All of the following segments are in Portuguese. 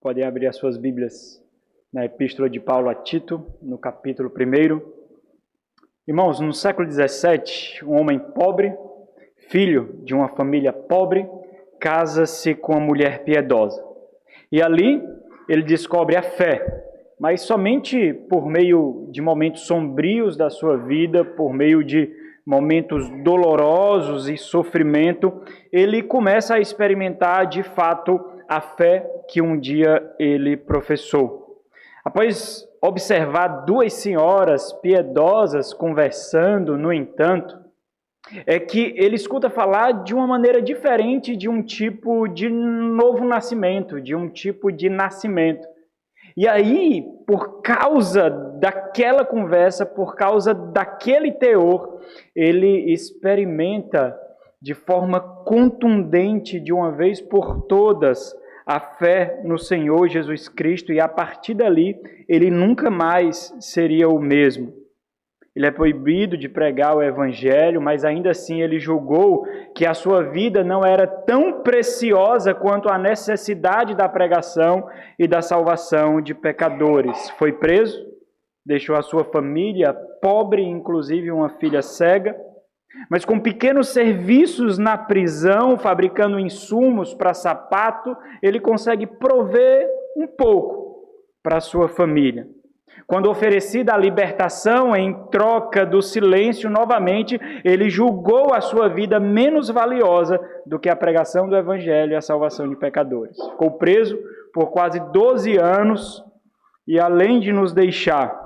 Podem abrir as suas Bíblias na Epístola de Paulo a Tito, no capítulo 1. Irmãos, no século XVII, um homem pobre, filho de uma família pobre, casa-se com uma mulher piedosa. E ali ele descobre a fé, mas somente por meio de momentos sombrios da sua vida, por meio de momentos dolorosos e sofrimento, ele começa a experimentar de fato a fé que um dia ele professou. Após observar duas senhoras piedosas conversando, no entanto, é que ele escuta falar de uma maneira diferente de um tipo de novo nascimento, de um tipo de nascimento. E aí, por causa daquela conversa, por causa daquele teor, ele experimenta de forma contundente, de uma vez por todas, a fé no Senhor Jesus Cristo, e a partir dali, ele nunca mais seria o mesmo. Ele é proibido de pregar o Evangelho, mas ainda assim ele julgou que a sua vida não era tão preciosa quanto a necessidade da pregação e da salvação de pecadores. Foi preso, deixou a sua família pobre, inclusive uma filha cega, mas com pequenos serviços na prisão, fabricando insumos para sapato, ele consegue prover um pouco para a sua família. Quando oferecida a libertação em troca do silêncio novamente, ele julgou a sua vida menos valiosa do que a pregação do Evangelho e a salvação de pecadores. Ficou preso por quase 12 anos e, além de nos deixar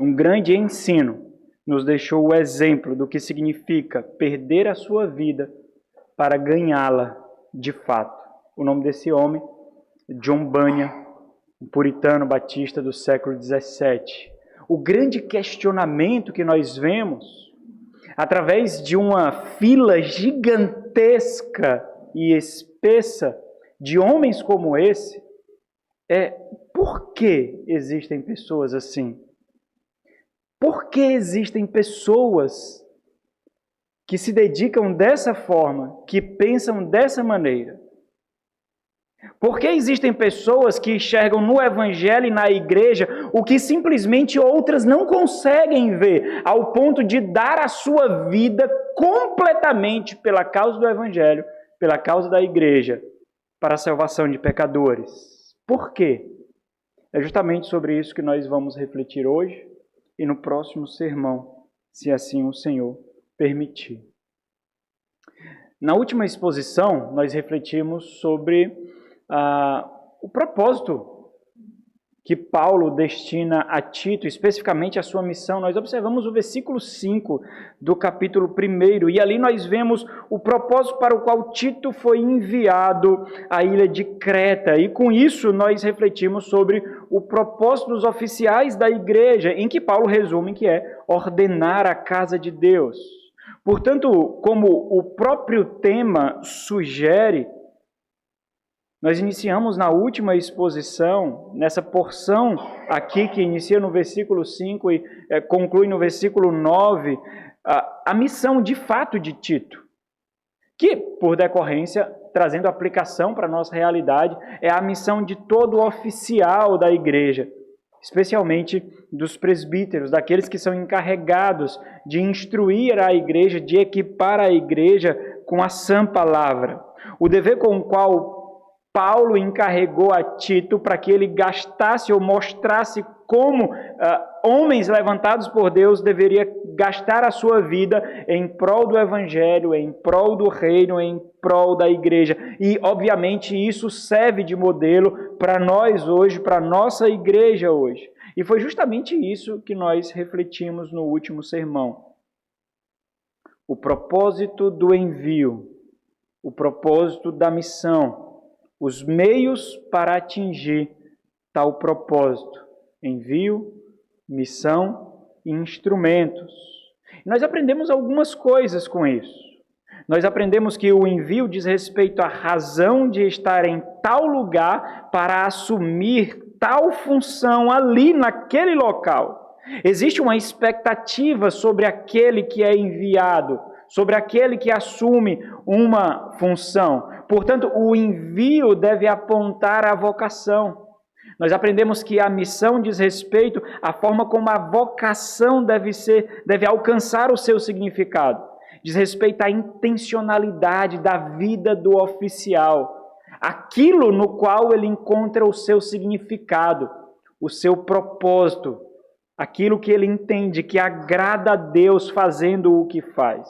um grande ensino, nos deixou o exemplo do que significa perder a sua vida para ganhá-la de fato. O nome desse homem é John Bunyan, um puritano batista do século XVII. O grande questionamento que nós vemos, através de uma fila gigantesca e espessa de homens como esse, é: por que existem pessoas assim? Por que existem pessoas que se dedicam dessa forma, que pensam dessa maneira? Por que existem pessoas que enxergam no Evangelho e na igreja o que simplesmente outras não conseguem ver, ao ponto de dar a sua vida completamente pela causa do Evangelho, pela causa da igreja, para a salvação de pecadores? Por quê? É justamente sobre isso que nós vamos refletir hoje e no próximo sermão, se assim o Senhor permitir. Na última exposição, nós refletimos sobre o propósito que Paulo destina a Tito, especificamente a sua missão. Nós observamos o versículo 5 do capítulo 1, e ali nós vemos o propósito para o qual Tito foi enviado à ilha de Creta. E com isso nós refletimos sobre o propósito dos oficiais da igreja, em que Paulo resume que é ordenar a casa de Deus. Portanto, como o próprio tema sugere, nós iniciamos na última exposição, nessa porção aqui que inicia no versículo 5 e conclui no versículo 9, a missão de fato de Tito, que, por decorrência, trazendo aplicação para a nossa realidade, é a missão de todo oficial da igreja, especialmente dos presbíteros, daqueles que são encarregados de instruir a igreja, de equipar a igreja com a sã palavra. O dever com o qual Paulo encarregou a Tito para que ele gastasse ou mostrasse como homens levantados por Deus deveria gastar a sua vida em prol do Evangelho, em prol do reino, em prol da igreja. E, obviamente, isso serve de modelo para nós hoje, para a nossa igreja hoje. E foi justamente isso que nós refletimos no último sermão. O propósito do envio, o propósito da missão, os meios para atingir tal propósito: envio, missão e instrumentos. Nós aprendemos algumas coisas com isso. Nós aprendemos que o envio diz respeito à razão de estar em tal lugar para assumir tal função ali naquele local. Existe uma expectativa sobre aquele que é enviado, sobre aquele que assume uma função. Portanto, o envio deve apontar à vocação. Nós aprendemos que a missão diz respeito à forma como a vocação deve alcançar o seu significado. Diz respeito à intencionalidade da vida do oficial, aquilo no qual ele encontra o seu significado, o seu propósito, aquilo que ele entende que agrada a Deus fazendo o que faz.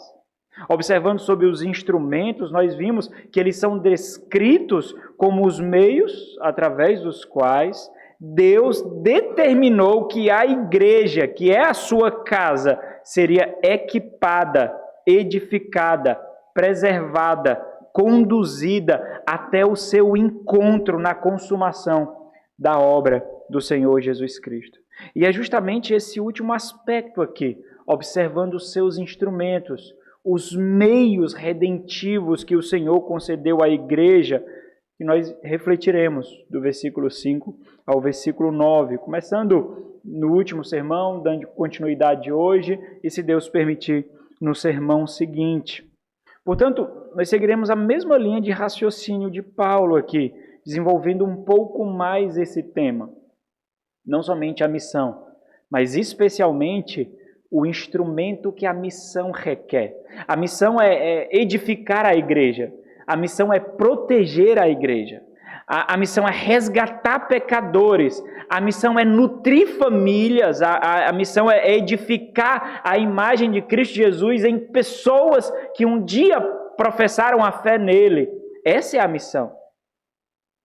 Observando sobre os instrumentos, nós vimos que eles são descritos como os meios através dos quais Deus determinou que a igreja, que é a sua casa, seria equipada, edificada, preservada, conduzida até o seu encontro na consumação da obra do Senhor Jesus Cristo. E é justamente esse último aspecto aqui, observando os seus instrumentos, os meios redentivos que o Senhor concedeu à igreja, que nós refletiremos do versículo 5 ao versículo 9, começando no último sermão, dando continuidade hoje, e se Deus permitir, no sermão seguinte. Portanto, nós seguiremos a mesma linha de raciocínio de Paulo aqui, desenvolvendo um pouco mais esse tema. Não somente a missão, mas especialmente o instrumento que a missão requer. A missão é edificar a igreja. A missão é proteger a igreja. A missão é resgatar pecadores. A missão é nutrir famílias. A missão é edificar a imagem de Cristo Jesus em pessoas que um dia professaram a fé nele. Essa é a missão.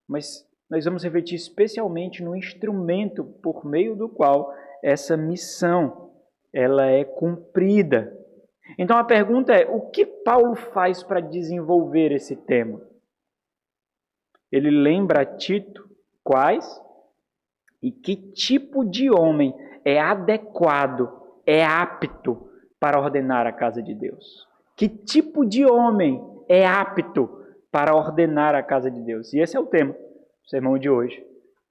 Mas nós vamos refletir especialmente no instrumento por meio do qual essa missão ela é cumprida. Então a pergunta é, o que Paulo faz para desenvolver esse tema? Ele lembra a Tito quais e que tipo de homem é adequado, é apto para ordenar a casa de Deus. Que tipo de homem é apto para ordenar a casa de Deus? E esse é o tema do sermão de hoje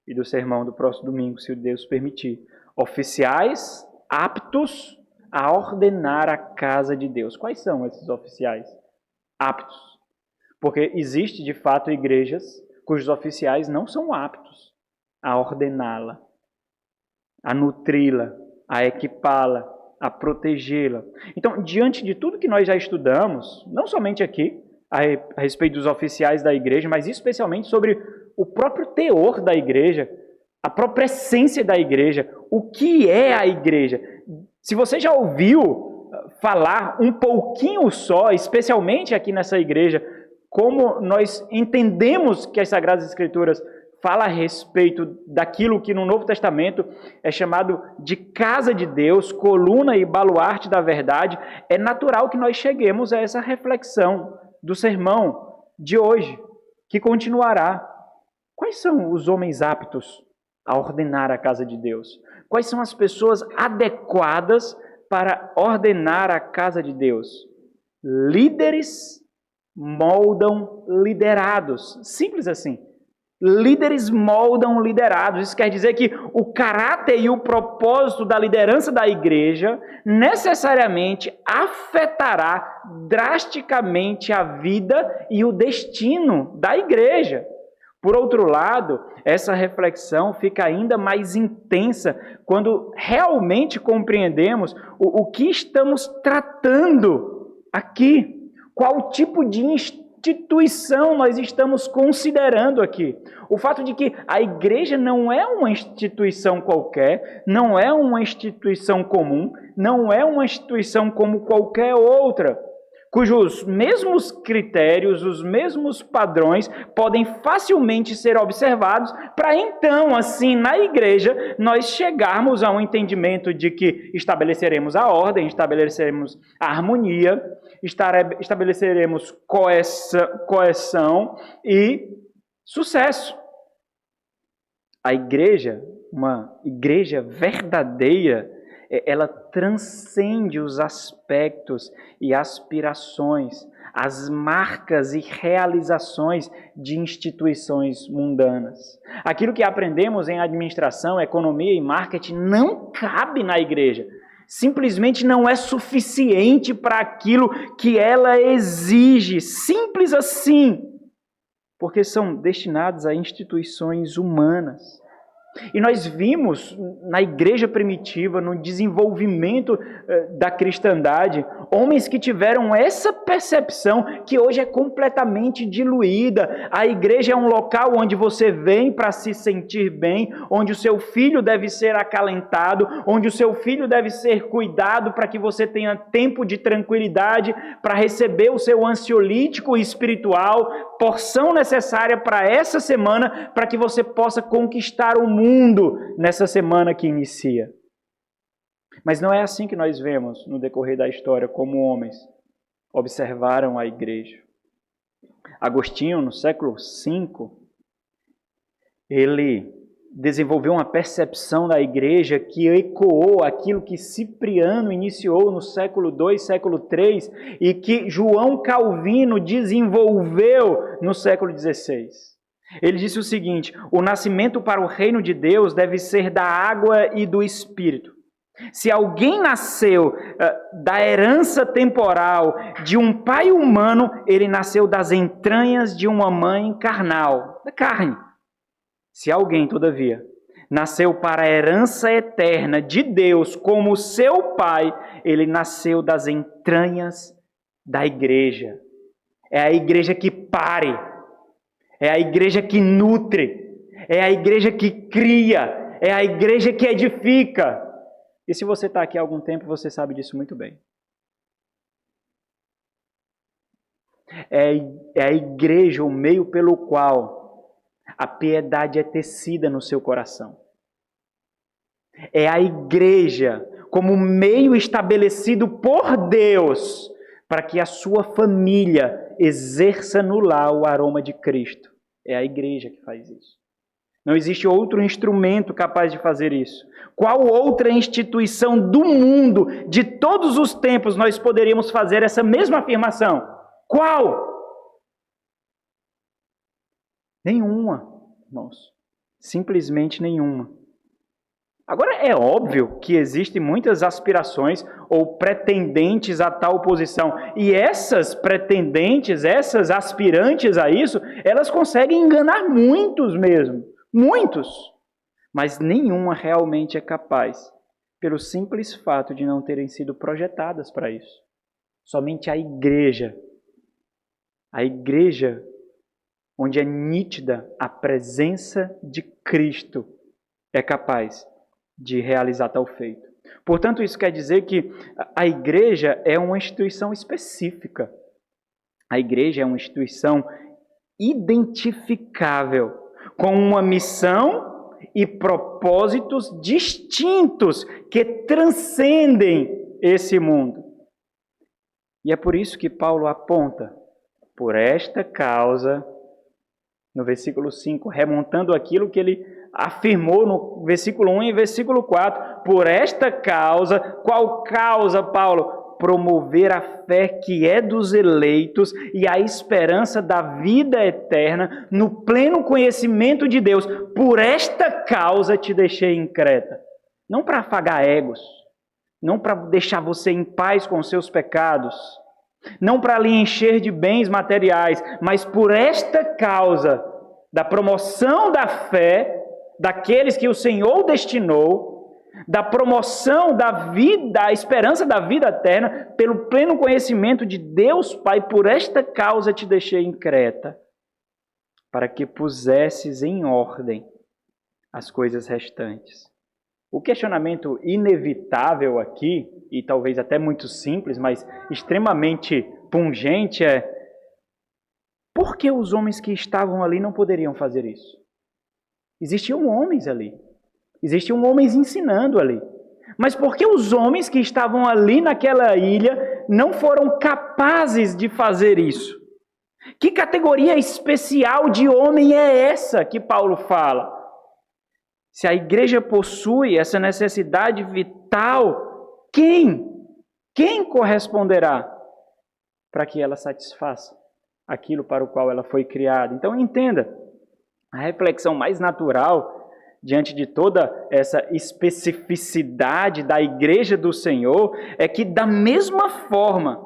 e do sermão do próximo domingo, se Deus permitir. Oficiais aptos a ordenar a casa de Deus. Quais são esses oficiais aptos? Porque existe, de fato, igrejas cujos oficiais não são aptos a ordená-la, a nutri-la, a equipá-la, a protegê-la. Então, diante de tudo que nós já estudamos, não somente aqui, a respeito dos oficiais da igreja, mas especialmente sobre o próprio teor da igreja, a própria essência da igreja, o que é a igreja. Se você já ouviu falar um pouquinho só, especialmente aqui nessa igreja, como nós entendemos que as Sagradas Escrituras falam a respeito daquilo que no Novo Testamento é chamado de casa de Deus, coluna e baluarte da verdade, é natural que nós cheguemos a essa reflexão do sermão de hoje, que continuará. Quais são os homens aptos a ordenar a casa de Deus? Quais são as pessoas adequadas para ordenar a casa de Deus? Líderes moldam liderados. Simples assim. Líderes moldam liderados. Isso quer dizer que o caráter e o propósito da liderança da igreja necessariamente afetará drasticamente a vida e o destino da igreja. Por outro lado, essa reflexão fica ainda mais intensa quando realmente compreendemos o que estamos tratando aqui. Qual tipo de instituição nós estamos considerando aqui? O fato de que a igreja não é uma instituição qualquer, não é uma instituição comum, não é uma instituição como qualquer outra, cujos mesmos critérios, os mesmos padrões podem facilmente ser observados para então, assim, na igreja, nós chegarmos a um entendimento de que estabeleceremos a ordem, estabeleceremos a harmonia, estabeleceremos coesão e sucesso. A igreja, uma igreja verdadeira, ela transcende os aspectos e aspirações, as marcas e realizações de instituições mundanas. Aquilo que aprendemos em administração, economia e marketing não cabe na igreja. Simplesmente não é suficiente para aquilo que ela exige. Simples assim. porque são destinados a instituições humanas. E nós vimos na igreja primitiva, no desenvolvimento da cristandade, homens que tiveram essa percepção que hoje é completamente diluída. A igreja é um local onde você vem para se sentir bem, onde o seu filho deve ser acalentado, onde o seu filho deve ser cuidado para que você tenha tempo de tranquilidade para receber o seu ansiolítico espiritual, porção necessária para essa semana, para que você possa conquistar o mundo nessa semana que inicia. Mas não é assim que nós vemos no decorrer da história como homens observaram a igreja. Agostinho, no século V, ele desenvolveu uma percepção da igreja que ecoou aquilo que Cipriano iniciou no século II, século III, e que João Calvino desenvolveu no século XVI. Ele disse o seguinte: o nascimento para o reino de Deus deve ser da água e do Espírito. Se alguém nasceu da herança temporal de um pai humano, ele nasceu das entranhas de uma mãe carnal, da carne. Se alguém, todavia, nasceu para a herança eterna de Deus como seu pai, ele nasceu das entranhas da igreja. É a igreja que pare. É a igreja que nutre, é a igreja que cria, é a igreja que edifica. E se você está aqui há algum tempo, você sabe disso muito bem. É a igreja o meio pelo qual a piedade é tecida no seu coração. É a igreja como meio estabelecido por Deus para que a sua família exerça no lar o aroma de Cristo. É a igreja que faz isso. Não existe outro instrumento capaz de fazer isso. Qual outra instituição do mundo, de todos os tempos, nós poderíamos fazer essa mesma afirmação? Qual? Nenhuma, irmãos. Simplesmente nenhuma. Agora, é óbvio que existem muitas aspirações ou pretendentes a tal posição. E essas pretendentes, essas aspirantes a isso, elas conseguem enganar muitos mesmo. Muitos. Mas nenhuma realmente é capaz, pelo simples fato de não terem sido projetadas para isso. Somente a igreja onde é nítida a presença de Cristo, é capaz de realizar tal feito. Portanto, isso quer dizer que a igreja é uma instituição específica. A igreja é uma instituição identificável, com uma missão e propósitos distintos que transcendem esse mundo. E é por isso que Paulo aponta, por esta causa, no versículo 5, remontando aquilo que ele afirmou no versículo 1 e versículo 4, por esta causa, qual causa, Paulo? Promover a fé que é dos eleitos e a esperança da vida eterna no pleno conhecimento de Deus. Por esta causa te deixei em Creta. Não para afagar egos, não para deixar você em paz com os seus pecados, não para lhe encher de bens materiais, mas por esta causa da promoção da fé daqueles que o Senhor destinou, da promoção da vida, da esperança da vida eterna, pelo pleno conhecimento de Deus Pai, por esta causa te deixei em Creta, para que pusesses em ordem as coisas restantes. O questionamento inevitável aqui, e talvez até muito simples, mas extremamente pungente, é: por que os homens que estavam ali não poderiam fazer isso? Existiam homens ali. Existiam homens ensinando ali. Mas por que os homens que estavam ali naquela ilha não foram capazes de fazer isso? Que categoria especial de homem é essa que Paulo fala? Se a igreja possui essa necessidade vital, quem corresponderá para que ela satisfaça aquilo para o qual ela foi criada? Então entenda, a reflexão mais natural diante de toda essa especificidade da igreja do Senhor é que da mesma forma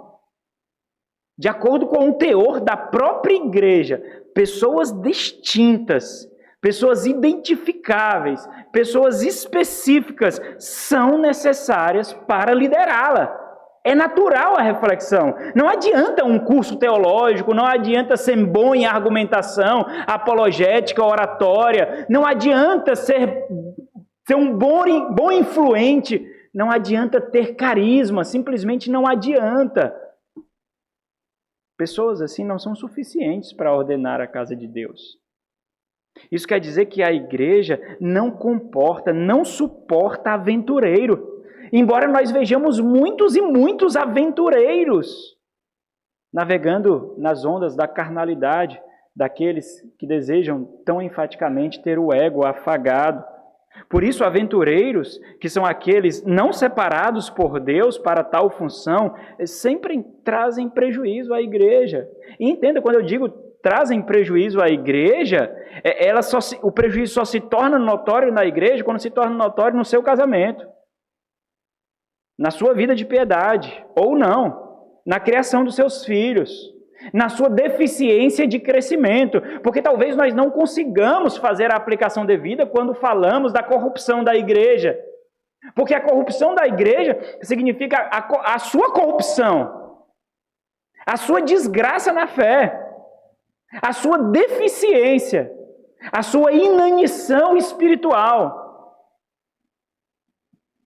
de acordo com o teor da própria igreja, pessoas distintas, pessoas identificáveis, pessoas específicas são necessárias para liderá-la. É natural a reflexão. Não adianta um curso teológico, não adianta ser bom em argumentação, apologética, oratória, não adianta ser um bom influente, não adianta ter carisma, simplesmente não adianta. Pessoas assim não são suficientes para ordenar a casa de Deus. Isso quer dizer que a igreja não suporta aventureiro. Embora nós vejamos muitos e muitos aventureiros navegando nas ondas da carnalidade, daqueles que desejam tão enfaticamente ter o ego afagado. Por isso, aventureiros, que são aqueles não separados por Deus para tal função, sempre trazem prejuízo à igreja. E entenda, quando eu digo trazem prejuízo à igreja, o prejuízo só se torna notório na igreja quando se torna notório no seu casamento, na sua vida de piedade, ou não, na criação dos seus filhos, na sua deficiência de crescimento, porque talvez nós não consigamos fazer a aplicação devida quando falamos da corrupção da igreja, porque a corrupção da igreja significa a sua corrupção, a sua desgraça na fé, a sua deficiência, a sua inanição espiritual,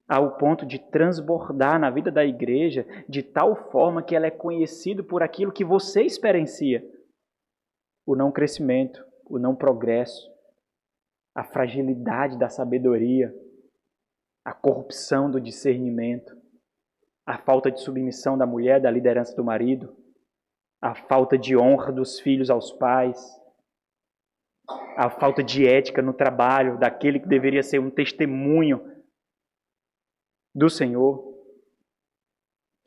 ao ponto de transbordar na vida da igreja de tal forma que ela é conhecida por aquilo que você experiencia. O não crescimento, o não progresso, a fragilidade da sabedoria, a corrupção do discernimento, a falta de submissão da mulher, da liderança do marido, a falta de honra dos filhos aos pais, a falta de ética no trabalho daquele que deveria ser um testemunho do Senhor.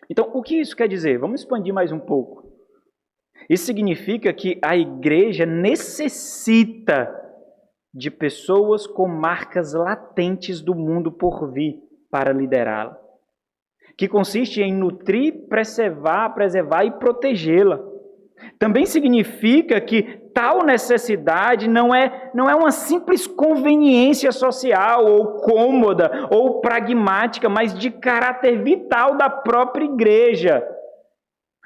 Então, o que isso quer dizer? Vamos expandir mais um pouco. Isso significa que a igreja necessita de pessoas com marcas latentes do mundo por vir para liderá-la, que consiste em nutrir, preservar e protegê-la. Também significa que tal necessidade não é uma simples conveniência social, ou cômoda, ou pragmática, mas de caráter vital da própria igreja.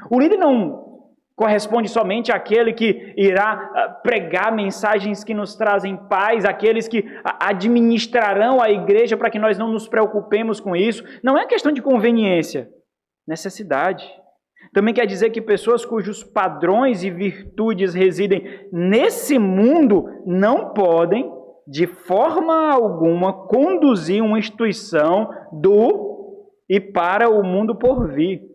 O líder não corresponde somente àquele que irá pregar mensagens que nos trazem paz, aqueles que administrarão a igreja para que nós não nos preocupemos com isso. Não é questão de conveniência, necessidade. Também quer dizer que pessoas cujos padrões e virtudes residem nesse mundo não podem, de forma alguma, conduzir uma instituição do e para o mundo por vir.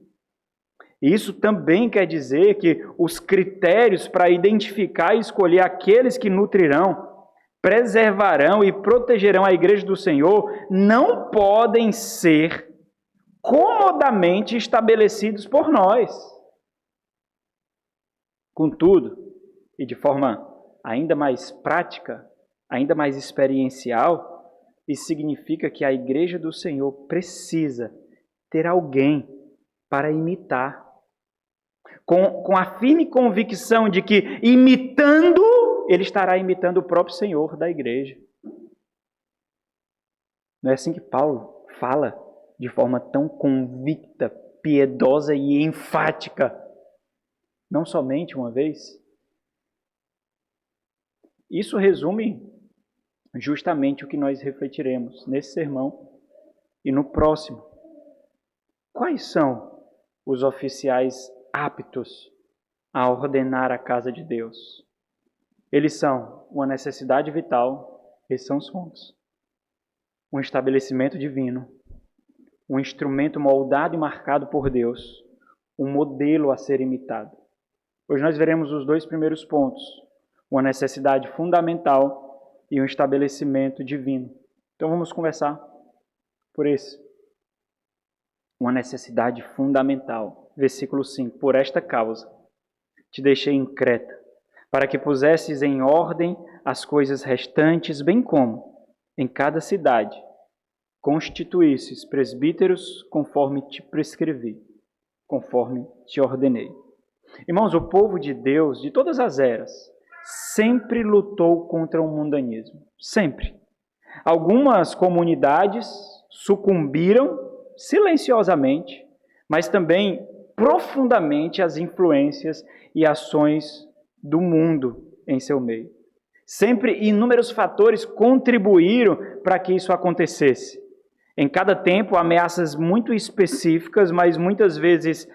Isso também quer dizer que os critérios para identificar e escolher aqueles que nutrirão, preservarão e protegerão a igreja do Senhor não podem ser comodamente estabelecidos por nós. Contudo, e de forma ainda mais prática, ainda mais experiencial, isso significa que a igreja do Senhor precisa ter alguém para imitar, com a firme convicção de que, imitando, ele estará imitando o próprio Senhor da igreja. Não é assim que Paulo fala de forma tão convicta, piedosa e enfática, não somente uma vez? Isso resume justamente o que nós refletiremos nesse sermão e no próximo. Quais são os oficiais aptos a ordenar a casa de Deus? Eles são uma necessidade vital, esses são os pontos. Um estabelecimento divino, um instrumento moldado e marcado por Deus, um modelo a ser imitado. Hoje nós veremos os dois primeiros pontos, uma necessidade fundamental e um estabelecimento divino. Então vamos conversar por esse. Uma necessidade fundamental. Versículo 5. Por esta causa te deixei em Creta, para que pusesses em ordem as coisas restantes, bem como, em cada cidade, constituísses presbíteros conforme te prescrevi, conforme te ordenei. Irmãos, o povo de Deus, de todas as eras, sempre lutou contra o mundanismo. Sempre. Algumas comunidades sucumbiram silenciosamente, mas também profundamente às influências e ações do mundo em seu meio. Sempre inúmeros fatores contribuíram para que isso acontecesse. Em cada tempo, ameaças muito específicas, mas muitas vezes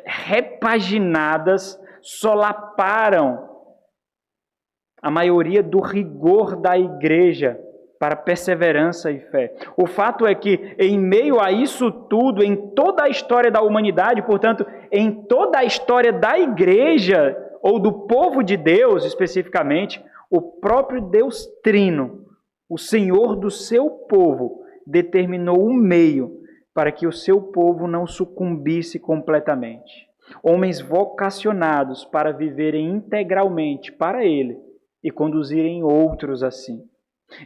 repaginadas, solaparam a maioria do rigor da igreja para perseverança e fé. O fato é que, em meio a isso tudo, em toda a história da humanidade, portanto, em toda a história da igreja, ou do povo de Deus especificamente, o próprio Deus Trino, o Senhor do seu povo, determinou um meio para que o seu povo não sucumbisse completamente. Homens vocacionados para viverem integralmente para Ele e conduzirem outros assim.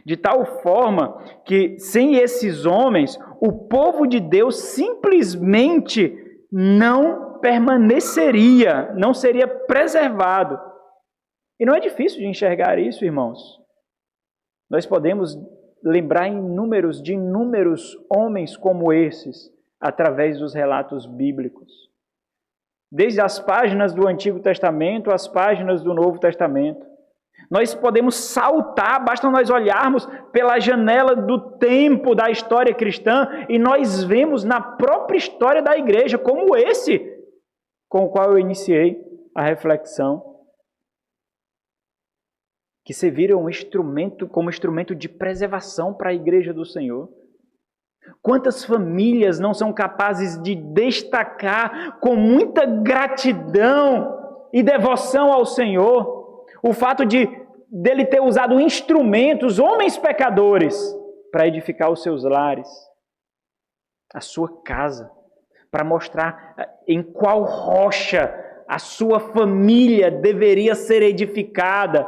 De tal forma que, sem esses homens, o povo de Deus simplesmente não permaneceria, não seria preservado. E não é difícil de enxergar isso, irmãos. Nós podemos lembrar de inúmeros homens como esses, através dos relatos bíblicos. Desde as páginas do Antigo Testamento às páginas do Novo Testamento. Nós podemos saltar, basta nós olharmos pela janela do tempo da história cristã e nós vemos na própria história da igreja, como esse com o qual eu iniciei a reflexão, que serviram como instrumento de preservação para a igreja do Senhor. Quantas famílias não são capazes de destacar com muita gratidão e devoção ao Senhor o fato dele ter usado instrumentos, homens pecadores, para edificar os seus lares, a sua casa, para mostrar em qual rocha a sua família deveria ser edificada.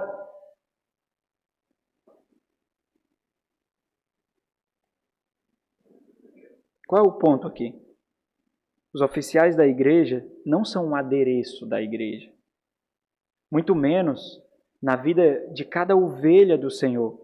Qual é o ponto aqui? Os oficiais da igreja não são um adereço da igreja. Muito menos na vida de cada ovelha do Senhor.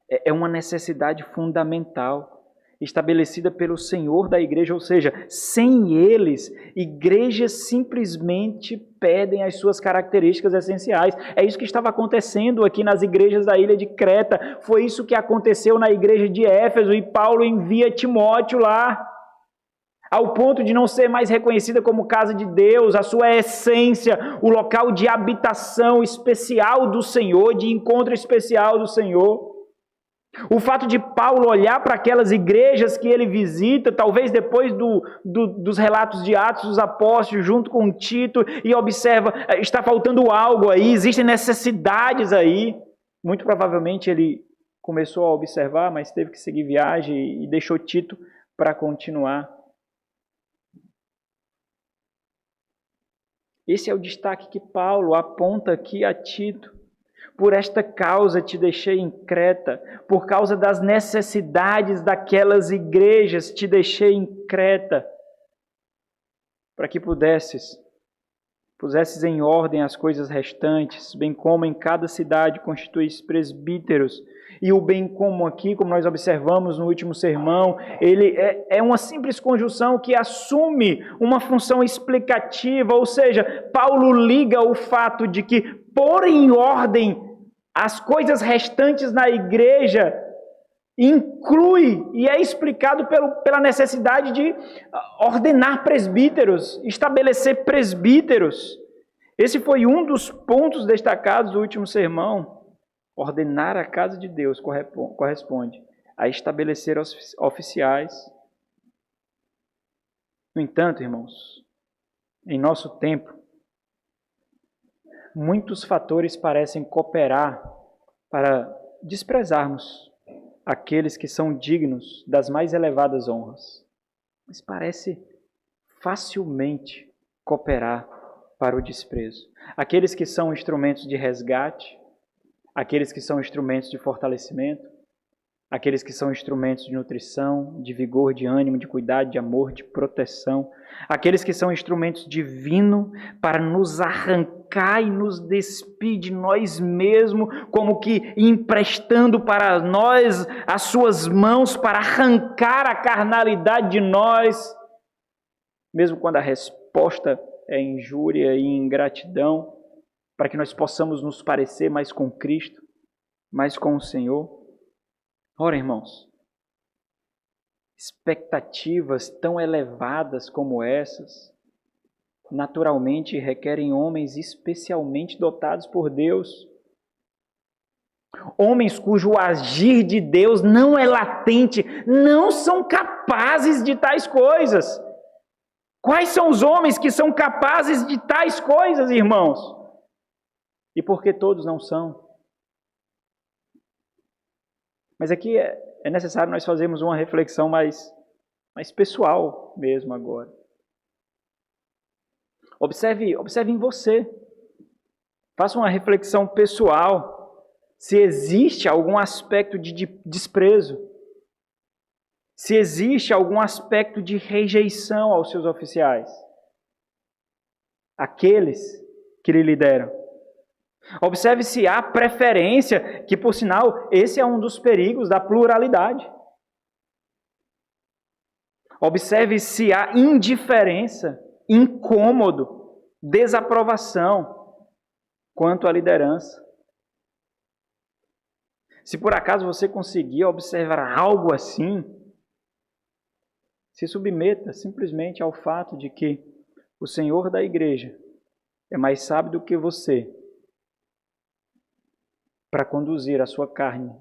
É uma necessidade fundamental, estabelecida pelo Senhor da igreja, ou seja, sem eles, igrejas simplesmente perdem as suas características essenciais. É isso que estava acontecendo aqui nas igrejas da ilha de Creta, foi isso que aconteceu na igreja de Éfeso, e Paulo envia Timóteo lá, ao ponto de não ser mais reconhecida como casa de Deus, a sua essência, o local de habitação especial do Senhor, de encontro especial do Senhor. O fato de Paulo olhar para aquelas igrejas que ele visita, talvez depois dos relatos de Atos dos Apóstolos, junto com Tito, e observa, está faltando algo aí, existem necessidades aí. Muito provavelmente ele começou a observar, mas teve que seguir viagem e deixou Tito para continuar. Esse é o destaque que Paulo aponta aqui a Tito. Por esta causa te deixei em Creta, por causa das necessidades daquelas igrejas te deixei em Creta, para que pusesses em ordem as coisas restantes, bem como em cada cidade constituísse presbíteros. E o bem como aqui, como nós observamos no último sermão, ele é uma simples conjunção que assume uma função explicativa, ou seja, Paulo liga o fato de que pôr em ordem as coisas restantes na igreja inclui e é explicado pela necessidade de ordenar presbíteros, estabelecer presbíteros. Esse foi um dos pontos destacados do último sermão. Ordenar a casa de Deus corresponde a estabelecer oficiais. No entanto, irmãos, em nosso tempo, muitos fatores parecem cooperar para desprezarmos aqueles que são dignos das mais elevadas honras. Mas parece facilmente cooperar para o desprezo. Aqueles que são instrumentos de resgate, aqueles que são instrumentos de fortalecimento, aqueles que são instrumentos de nutrição, de vigor, de ânimo, de cuidado, de amor, de proteção, aqueles que são instrumentos divinos para nos arrancar e nos despir de nós mesmos, como que emprestando para nós as suas mãos para arrancar a carnalidade de nós, mesmo quando a resposta é injúria e ingratidão, para que nós possamos nos parecer mais com Cristo, mais com o Senhor. Ora, irmãos, expectativas tão elevadas como essas, naturalmente requerem homens especialmente dotados por Deus. Homens cujo agir de Deus não é latente, não são capazes de tais coisas. Quais são os homens que são capazes de tais coisas, irmãos? E por que todos não são? Mas aqui é necessário nós fazermos uma reflexão mais pessoal mesmo agora. Observe em você. Faça uma reflexão pessoal. Se existe algum aspecto de desprezo. Se existe algum aspecto de rejeição aos seus oficiais. Aqueles que lhe lideram. Observe se há preferência, que por sinal, esse é um dos perigos da pluralidade. Observe se há indiferença, incômodo, desaprovação quanto à liderança. Se por acaso você conseguir observar algo assim, se submeta simplesmente ao fato de que o Senhor da igreja é mais sábio do que você para conduzir a sua carne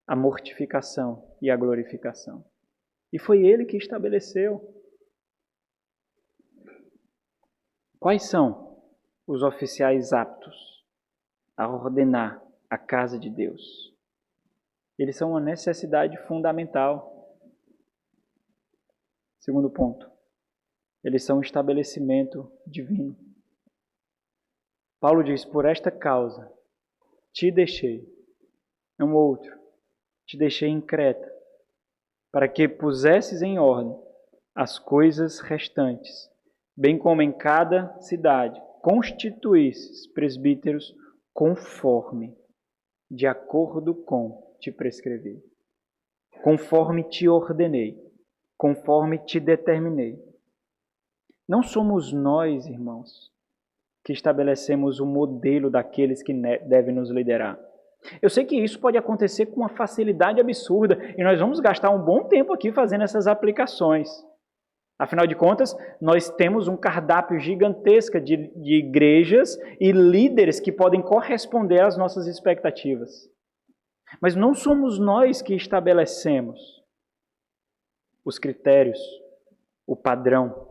à mortificação e à glorificação. E foi Ele que estabeleceu. Quais são os oficiais aptos a ordenar a casa de Deus? Eles são uma necessidade fundamental. Segundo ponto, eles são um estabelecimento divino. Paulo diz, por esta causa, te deixei, um outro, te deixei em Creta, para que pusesses em ordem as coisas restantes, bem como em cada cidade constituísses presbíteros conforme, de acordo com te prescrevi, conforme te ordenei, conforme te determinei. Não somos nós, irmãos, que estabelecemos o modelo daqueles que devem nos liderar. Eu sei que isso pode acontecer com uma facilidade absurda e nós vamos gastar um bom tempo aqui fazendo essas aplicações. Afinal de contas, nós temos um cardápio gigantesco de igrejas e líderes que podem corresponder às nossas expectativas. Mas não somos nós que estabelecemos os critérios, o padrão,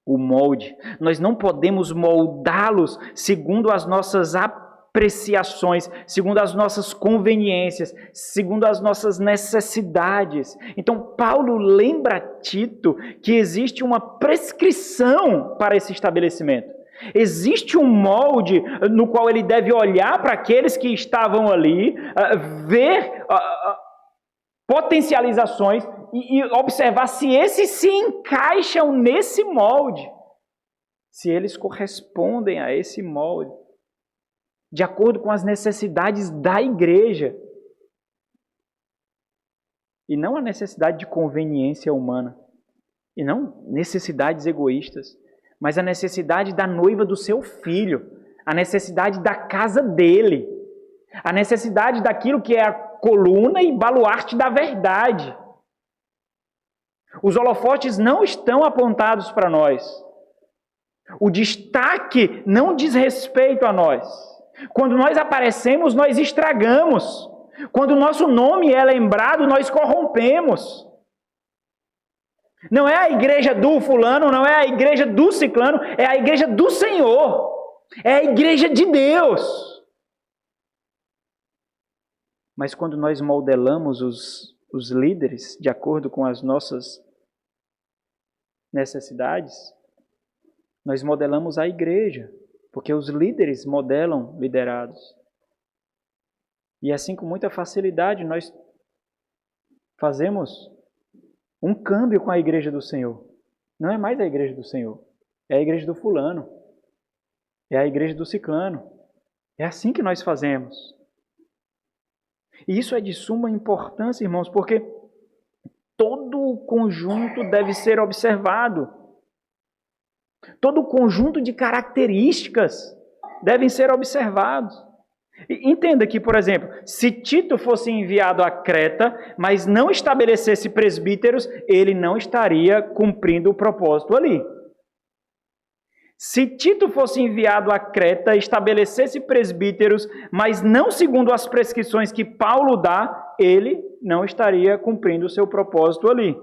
o molde. Nós não podemos moldá-los segundo as nossas apreciações, segundo as nossas conveniências, segundo as nossas necessidades. Então, Paulo lembra a Tito que existe uma prescrição para esse estabelecimento. Existe um molde no qual ele deve olhar para aqueles que estavam ali, ver potencializações e observar se esses se encaixam nesse molde, se eles correspondem a esse molde, de acordo com as necessidades da igreja, e não a necessidade de conveniência humana, e não necessidades egoístas, mas a necessidade da noiva do seu filho, a necessidade da casa dele, a necessidade daquilo que é a coluna e baluarte da verdade. Os holofotes não estão apontados para nós. O destaque não diz respeito a nós. Quando nós aparecemos, nós estragamos. Quando o nosso nome é lembrado, nós corrompemos. Não é a igreja do fulano, não é a igreja do ciclano, é a igreja do Senhor. É a igreja de Deus. Mas quando nós modelamos os líderes de acordo com as nossas necessidades, nós modelamos a igreja, porque os líderes modelam liderados. E assim, com muita facilidade, nós fazemos um câmbio com a igreja do Senhor. Não é mais a igreja do Senhor, é a igreja do fulano, é a igreja do ciclano. É assim que nós fazemos. E isso é de suma importância, irmãos, porque todo o conjunto deve ser observado. Todo o conjunto de características devem ser observados. Entenda que, por exemplo, se Tito fosse enviado a Creta, mas não estabelecesse presbíteros, ele não estaria cumprindo o propósito ali. Se Tito fosse enviado a Creta, estabelecesse presbíteros, mas não segundo as prescrições que Paulo dá, ele não estaria cumprindo o seu propósito ali.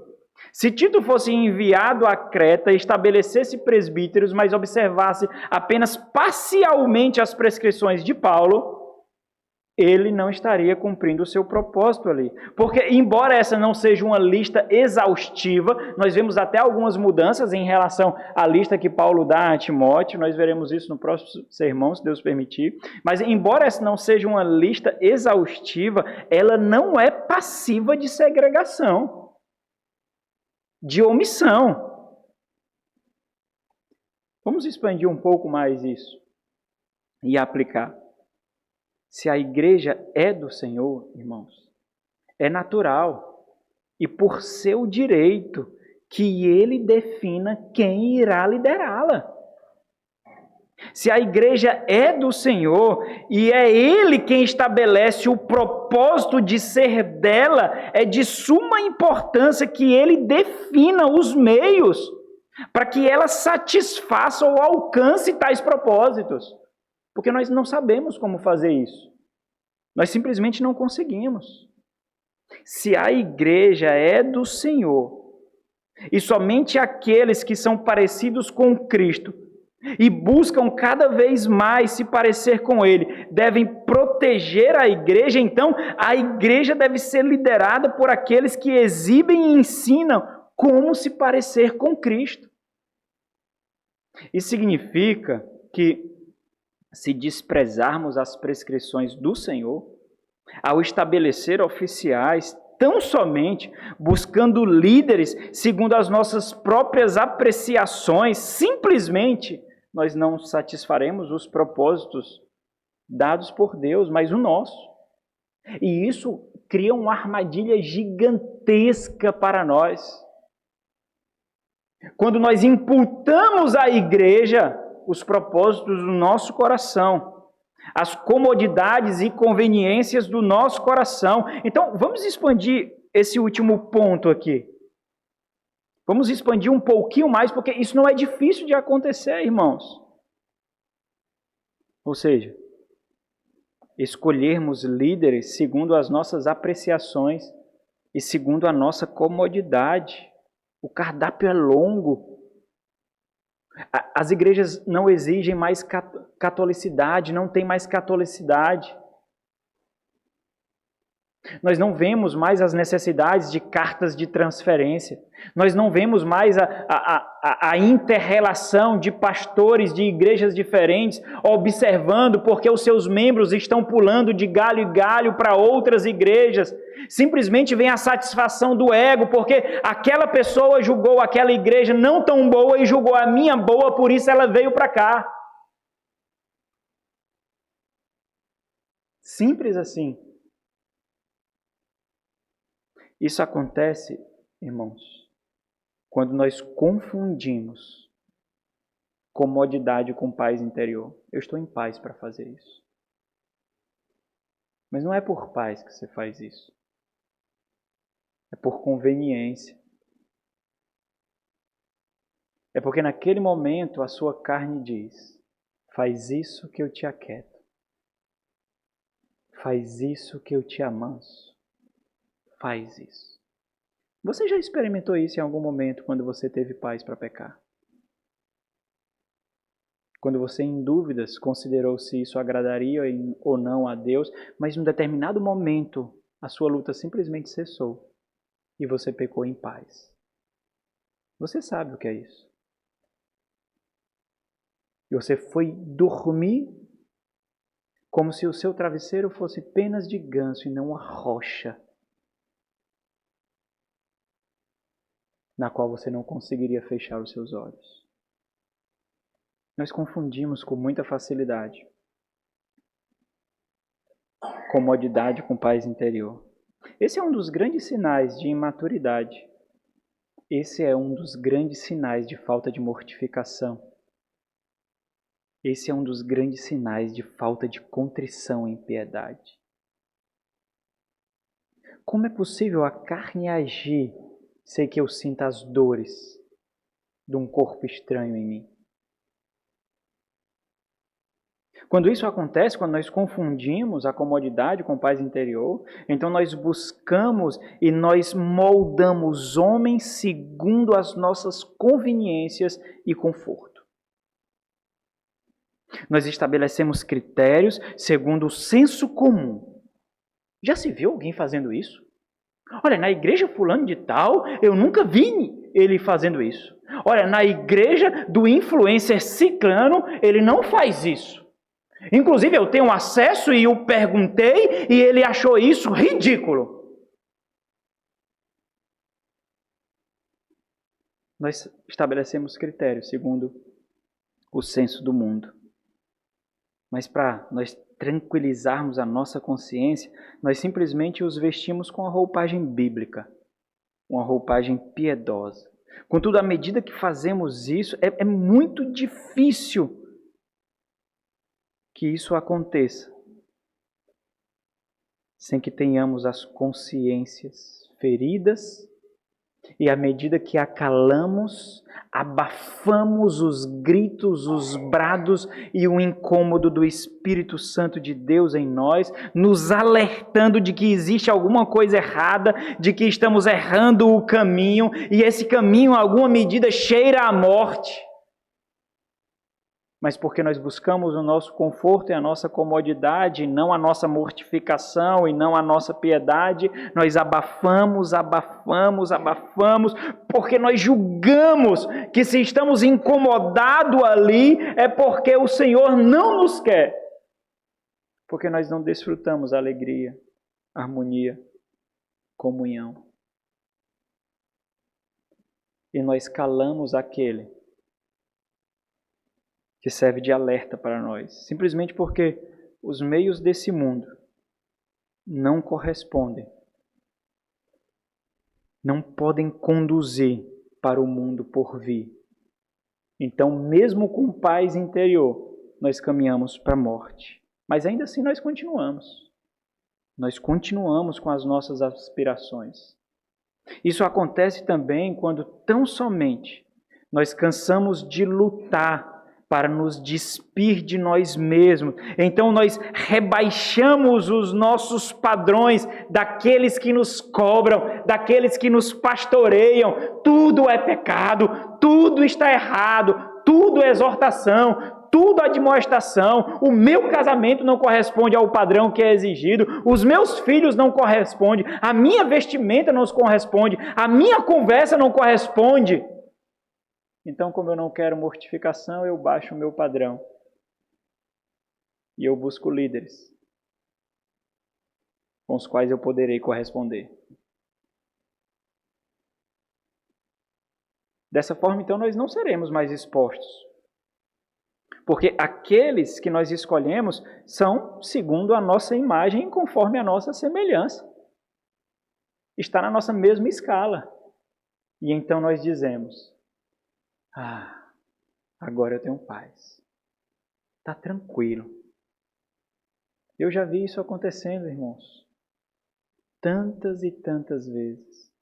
Se Tito fosse enviado a Creta, estabelecesse presbíteros, mas observasse apenas parcialmente as prescrições de Paulo, ele não estaria cumprindo o seu propósito ali. Porque, embora essa não seja uma lista exaustiva, nós vemos até algumas mudanças em relação à lista que Paulo dá a Timóteo, nós veremos isso no próximo sermão, se Deus permitir. Mas, embora essa não seja uma lista exaustiva, ela não é passiva de segregação, de omissão. Vamos expandir um pouco mais isso e aplicar. Se a igreja é do Senhor, irmãos, é natural e por seu direito que ele defina quem irá liderá-la. Se a igreja é do Senhor e é ele quem estabelece o propósito de ser dela, é de suma importância que ele defina os meios para que ela satisfaça ou alcance tais propósitos. Porque nós não sabemos como fazer isso. Nós simplesmente não conseguimos. Se a igreja é do Senhor, e somente aqueles que são parecidos com Cristo e buscam cada vez mais se parecer com Ele, devem proteger a igreja, então a igreja deve ser liderada por aqueles que exibem e ensinam como se parecer com Cristo. Isso significa que, se desprezarmos as prescrições do Senhor, ao estabelecer oficiais, tão somente buscando líderes segundo as nossas próprias apreciações, simplesmente nós não satisfaremos os propósitos dados por Deus, mas o nosso. E isso cria uma armadilha gigantesca para nós. Quando nós imputamos à igreja os propósitos do nosso coração, as comodidades e conveniências do nosso coração. Então, vamos expandir esse último ponto aqui. Vamos expandir um pouquinho mais, porque isso não é difícil de acontecer, irmãos. Ou seja, escolhermos líderes segundo as nossas apreciações e segundo a nossa comodidade. O cardápio é longo. As igrejas não exigem mais catolicidade, não tem mais catolicidade. Nós não vemos mais as necessidades de cartas de transferência. Nós não vemos mais a inter-relação de pastores de igrejas diferentes observando porque os seus membros estão pulando de galho em galho para outras igrejas. Simplesmente vem a satisfação do ego, porque aquela pessoa julgou aquela igreja não tão boa e julgou a minha boa, por isso ela veio para cá. Simples assim. Isso acontece, irmãos, quando nós confundimos comodidade com paz interior. Eu estou em paz para fazer isso. Mas não é por paz que você faz isso. É por conveniência. É porque naquele momento a sua carne diz: faz isso que eu te aquieto. Faz isso que eu te amanso. Faz isso. Você já experimentou isso em algum momento quando você teve paz para pecar? Quando você, em dúvidas, considerou se isso agradaria ou não a Deus, mas em um determinado momento a sua luta simplesmente cessou e você pecou em paz. Você sabe o que é isso. E você foi dormir como se o seu travesseiro fosse penas de ganso e não uma rocha. na qual você não conseguiria fechar os seus olhos. Nós confundimos com muita facilidade comodidade com paz interior. Esse é um dos grandes sinais de imaturidade. Esse é um dos grandes sinais de falta de mortificação. Esse é um dos grandes sinais de falta de contrição em piedade. Como é possível a carne agir sem que eu sinta as dores de um corpo estranho em mim? Quando isso acontece, quando nós confundimos a comodidade com paz interior, então nós buscamos e nós moldamos homens segundo as nossas conveniências e conforto. Nós estabelecemos critérios segundo o senso comum. Já se viu alguém fazendo isso? Olha, na igreja fulano de tal, eu nunca vi ele fazendo isso. Olha, na igreja do influencer ciclano, ele não faz isso. Inclusive, eu tenho acesso e eu perguntei e ele achou isso ridículo. Nós estabelecemos critérios segundo o senso do mundo. Mas para nós tranquilizarmos a nossa consciência, nós simplesmente os vestimos com a roupagem bíblica, uma roupagem piedosa. Contudo, à medida que fazemos isso, é muito difícil que isso aconteça sem que tenhamos as consciências feridas e à medida que acalamos, abafamos os gritos, os brados e o incômodo do Espírito Santo de Deus em nós, nos alertando de que existe alguma coisa errada, de que estamos errando o caminho e esse caminho, em alguma medida, cheira à morte. Mas porque nós buscamos o nosso conforto e a nossa comodidade, não a nossa mortificação e não a nossa piedade, nós abafamos, porque nós julgamos que se estamos incomodados ali é porque o Senhor não nos quer. Porque nós não desfrutamos alegria, harmonia, comunhão. E nós calamos aquele que serve de alerta para nós, simplesmente porque os meios desse mundo não correspondem, não podem conduzir para o mundo por vir. Então, mesmo com paz interior, nós caminhamos para a morte. Mas ainda assim nós continuamos. Nós continuamos com as nossas aspirações. Isso acontece também quando tão somente nós cansamos de lutar para nos despir de nós mesmos. Então nós rebaixamos os nossos padrões daqueles que nos cobram, daqueles que nos pastoreiam. Tudo é pecado, tudo está errado, tudo é exortação, tudo admoestação. O meu casamento não corresponde ao padrão que é exigido, os meus filhos não correspondem, a minha vestimenta não corresponde, a minha conversa não corresponde. Então, como eu não quero mortificação, eu baixo o meu padrão. E eu busco líderes com os quais eu poderei corresponder. Dessa forma, então, nós não seremos mais expostos. Porque aqueles que nós escolhemos são segundo a nossa imagem e conforme a nossa semelhança. Está na nossa mesma escala. E então nós dizemos: agora eu tenho paz. Está tranquilo. Eu já vi isso acontecendo, irmãos. Tantas e tantas vezes.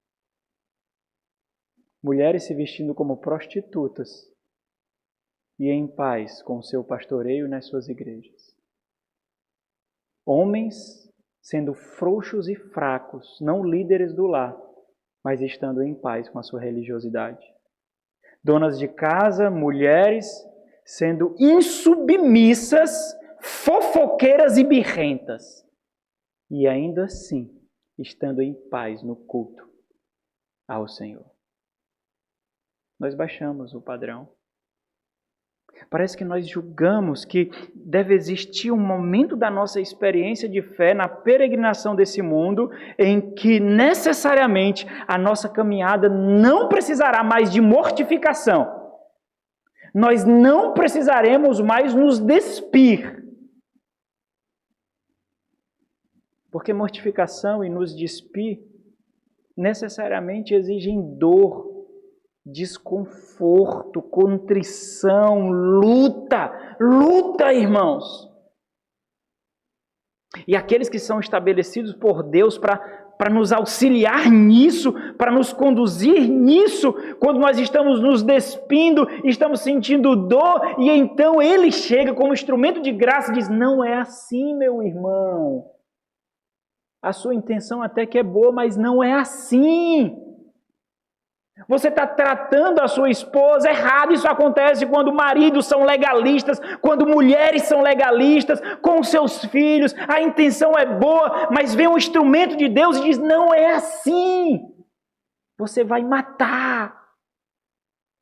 Mulheres se vestindo como prostitutas e em paz com o seu pastoreio nas suas igrejas. Homens sendo frouxos e fracos, não líderes do lar, mas estando em paz com a sua religiosidade. Donas de casa, mulheres, sendo insubmissas, fofoqueiras e birrentas. E ainda assim, estando em paz no culto ao Senhor. Nós baixamos o padrão. Parece que nós julgamos que deve existir um momento da nossa experiência de fé na peregrinação desse mundo em que necessariamente a nossa caminhada não precisará mais de mortificação. Nós não precisaremos mais nos despir. Porque mortificação e nos despir necessariamente exigem dor, desconforto, contrição, luta. Luta, irmãos! E aqueles que são estabelecidos por Deus para nos auxiliar nisso, para nos conduzir nisso, quando nós estamos nos despindo, estamos sentindo dor, e então Ele chega como instrumento de graça e diz: não é assim, meu irmão. A sua intenção até que é boa, mas não é assim. Você está tratando a sua esposa errado. Isso acontece quando maridos são legalistas, quando mulheres são legalistas com seus filhos. A intenção é boa, mas vem um instrumento de Deus e diz: não é assim. Você vai matar.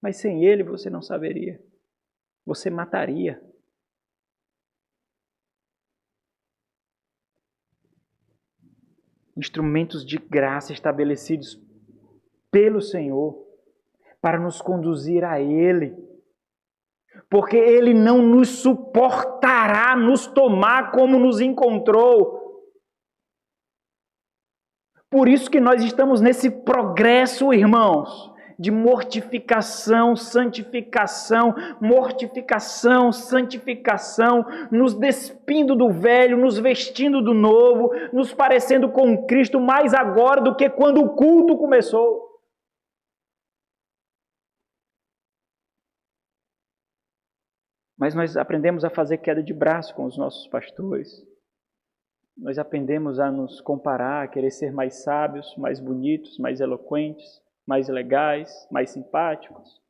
Mas sem ele você não saberia. Você mataria. Instrumentos de graça estabelecidos pelo Senhor para nos conduzir a Ele. Porque Ele não nos suportará nos tomar como nos encontrou. Por isso que nós estamos nesse progresso, irmãos, de mortificação, santificação, mortificação, santificação, nos despindo do velho, nos vestindo do novo, nos parecendo com Cristo mais agora do que quando o culto começou. Mas nós aprendemos a fazer queda de braço com os nossos pastores. Nós aprendemos a nos comparar, a querer ser mais sábios, mais bonitos, mais eloquentes, mais legais, mais simpáticos,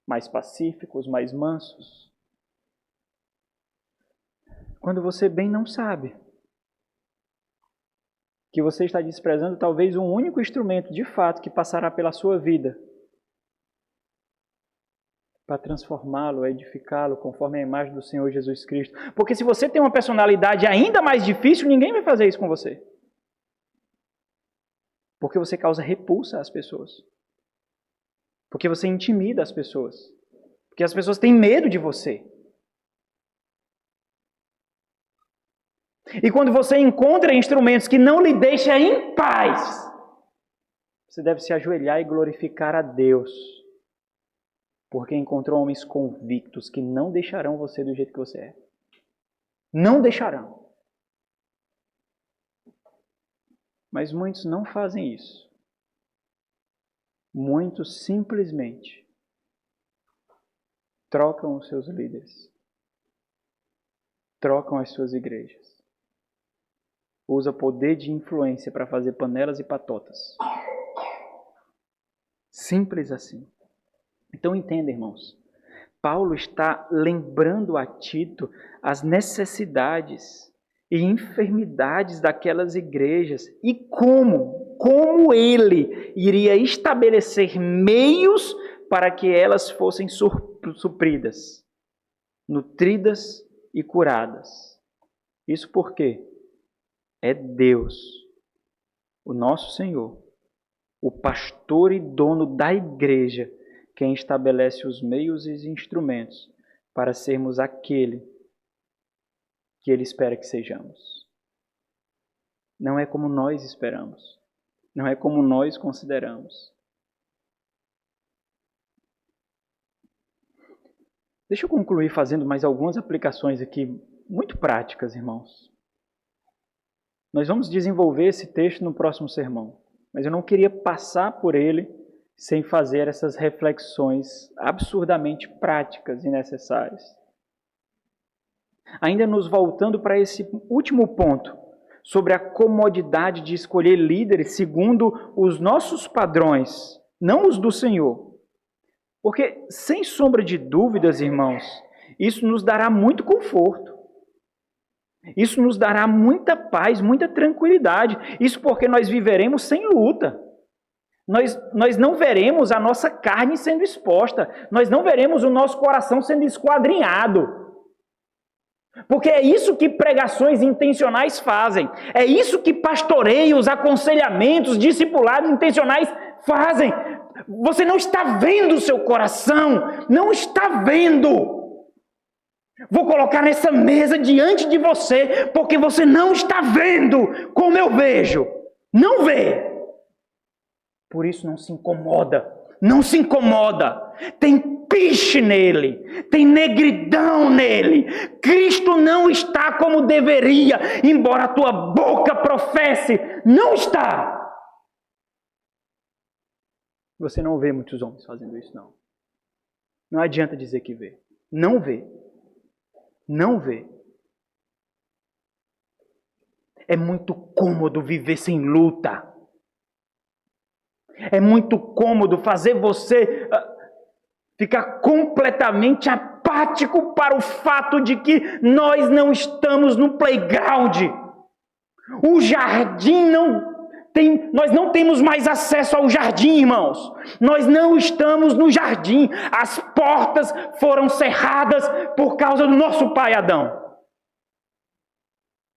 mais pacíficos, mais mansos. Quando você bem não sabe que você está desprezando talvez um único instrumento de fato que passará pela sua vida para transformá-lo, edificá-lo conforme a imagem do Senhor Jesus Cristo. Porque se você tem uma personalidade ainda mais difícil, ninguém vai fazer isso com você. Porque você causa repulsa às pessoas. Porque você intimida as pessoas. Porque as pessoas têm medo de você. E quando você encontra instrumentos que não lhe deixam em paz, você deve se ajoelhar e glorificar a Deus. Porque encontrou homens convictos que não deixarão você do jeito que você é. Não deixarão. Mas muitos não fazem isso. Muitos simplesmente trocam os seus líderes. Trocam as suas igrejas. Usa poder de influência para fazer panelas e patotas. Simples assim. Então entenda, irmãos. Paulo está lembrando a Tito as necessidades e enfermidades daquelas igrejas e como ele iria estabelecer meios para que elas fossem supridas, nutridas e curadas. Isso porque é Deus, o nosso Senhor, o pastor e dono da igreja, quem estabelece os meios e os instrumentos para sermos aquele que Ele espera que sejamos. Não é como nós esperamos. Não é como nós consideramos. Deixa eu concluir fazendo mais algumas aplicações aqui, muito práticas, irmãos. Nós vamos desenvolver esse texto no próximo sermão, mas eu não queria passar por ele sem fazer essas reflexões absurdamente práticas e necessárias. Ainda nos voltando para esse último ponto, sobre a comodidade de escolher líderes segundo os nossos padrões, não os do Senhor. Porque, sem sombra de dúvidas, irmãos, isso nos dará muito conforto. Isso nos dará muita paz, muita tranquilidade. Isso porque nós viveremos sem luta. Nós não veremos a nossa carne sendo exposta. Nós não veremos o nosso coração sendo esquadrinhado. Porque é isso que pregações intencionais fazem. É isso que pastoreios, aconselhamentos, discipulados intencionais fazem. Você não está vendo o seu coração. Não está vendo. Vou colocar nessa mesa diante de você, porque você não está vendo como eu vejo. Não vê. Por isso não se incomoda. Não se incomoda. Tem piche nele. Tem negridão nele. Cristo não está como deveria, embora a tua boca professe. Não está. Você não vê muitos homens fazendo isso, não. Não adianta dizer que vê. Não vê. Não vê. É muito cômodo viver sem luta. É muito cômodo fazer você ficar completamente apático para o fato de que nós não estamos no playground. O jardim nós não temos mais acesso ao jardim, irmãos. Nós não estamos no jardim. As portas foram cerradas por causa do nosso pai Adão.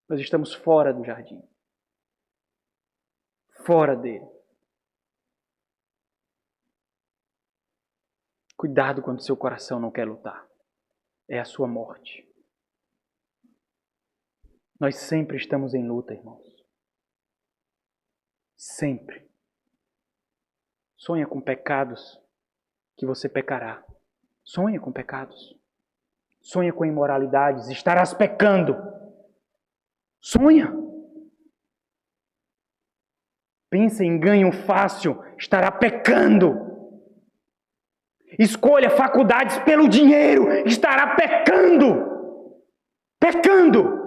Nós estamos fora do jardim. Fora dele. Cuidado quando seu coração não quer lutar. É a sua morte. Nós sempre estamos em luta, irmãos. Sempre. Sonha com pecados que você pecará. Sonha com pecados. Sonha com imoralidades. Estarás pecando. Sonha. Pensa em ganho fácil. Estará pecando. Escolha faculdades pelo dinheiro. Estará pecando. Pecando.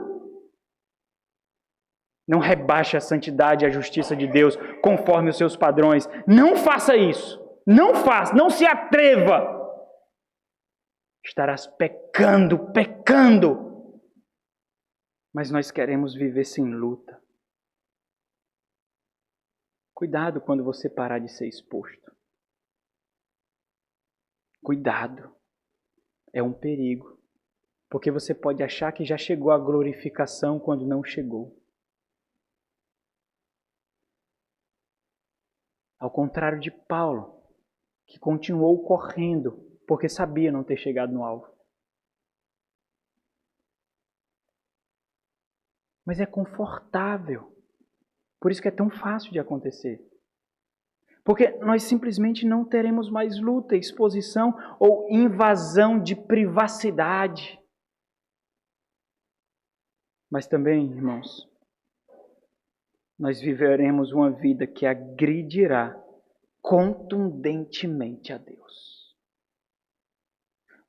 Não rebaixe a santidade e a justiça de Deus conforme os seus padrões. Não faça isso. Não faça. Não se atreva. Estarás pecando, pecando. Mas nós queremos viver sem luta. Cuidado quando você parar de ser exposto. Cuidado. É um perigo. Porque você pode achar que já chegou a glorificação quando não chegou. Ao contrário de Paulo, que continuou correndo, porque sabia não ter chegado no alvo. Mas é confortável. Por isso que é tão fácil de acontecer. Porque nós simplesmente não teremos mais luta, exposição ou invasão de privacidade. Mas também, irmãos, nós viveremos uma vida que agredirá contundentemente a Deus.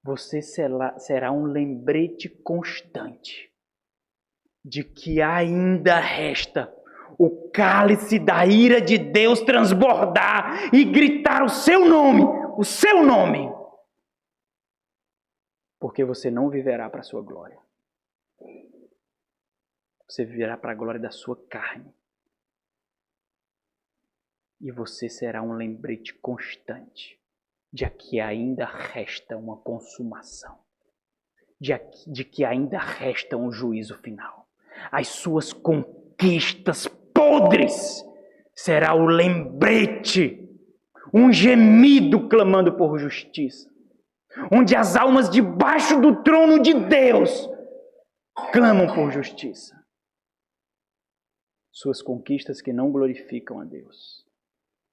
Você será um lembrete constante de que ainda resta o cálice da ira de Deus transbordar e gritar o seu nome, porque você não viverá para a sua glória. Você viverá para a glória da sua carne. E você será um lembrete constante de que ainda resta uma consumação. De que ainda resta um juízo final. As suas conquistas podres será o lembrete, um gemido clamando por justiça. Onde as almas debaixo do trono de Deus clamam por justiça. Suas conquistas que não glorificam a Deus.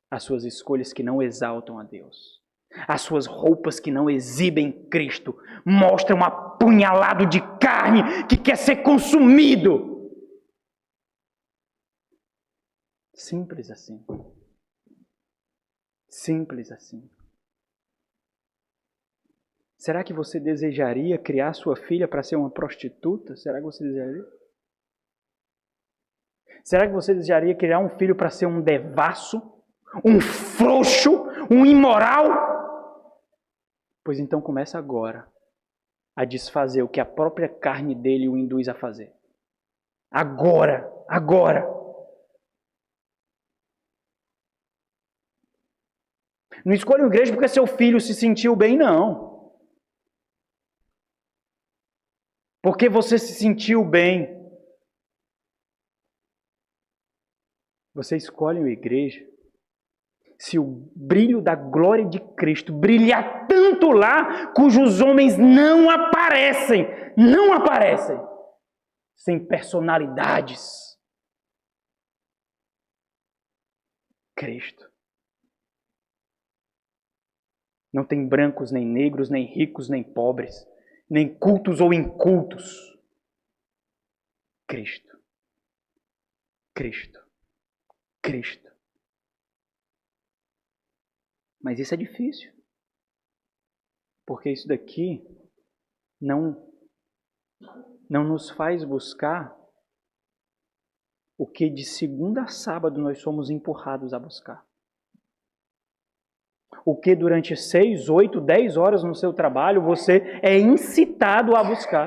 As suas escolhas que não exaltam a Deus. As suas roupas que não exibem Cristo. Mostram um apunhalado de carne que quer ser consumido. Simples assim. Simples assim. Será que você desejaria criar sua filha para ser uma prostituta? Será que você desejaria? Será que você desejaria criar um filho para ser um devasso? Um frouxo, um imoral? Pois então começa agora a desfazer o que a própria carne dele o induz a fazer. Agora. Não escolhe uma igreja porque seu filho se sentiu bem, não. Porque você se sentiu bem. Você escolhe uma igreja se o brilho da glória de Cristo brilhar tanto lá, cujos homens não aparecem, sem personalidades. Cristo. Não tem brancos, nem negros, nem ricos, nem pobres, nem cultos ou incultos. Cristo. Cristo. Cristo. Mas isso é difícil. Porque isso daqui não nos faz buscar o que de segunda a sábado nós somos empurrados a buscar. O que durante 6, 8, 10 horas no seu trabalho você é incitado a buscar.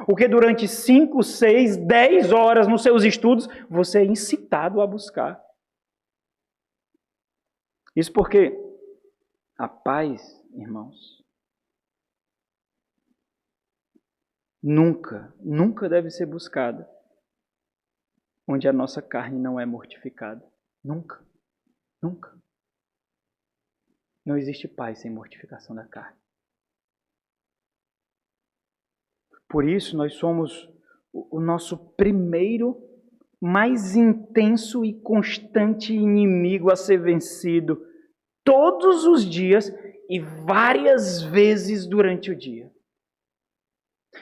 O que durante 5, 6, 10 horas nos seus estudos você é incitado a buscar. Isso porque a paz, irmãos, nunca deve ser buscada onde a nossa carne não é mortificada. Nunca. Não existe paz sem mortificação da carne. Por isso, nós somos o nosso primeiro, mais intenso e constante inimigo a ser vencido todos os dias e várias vezes durante o dia.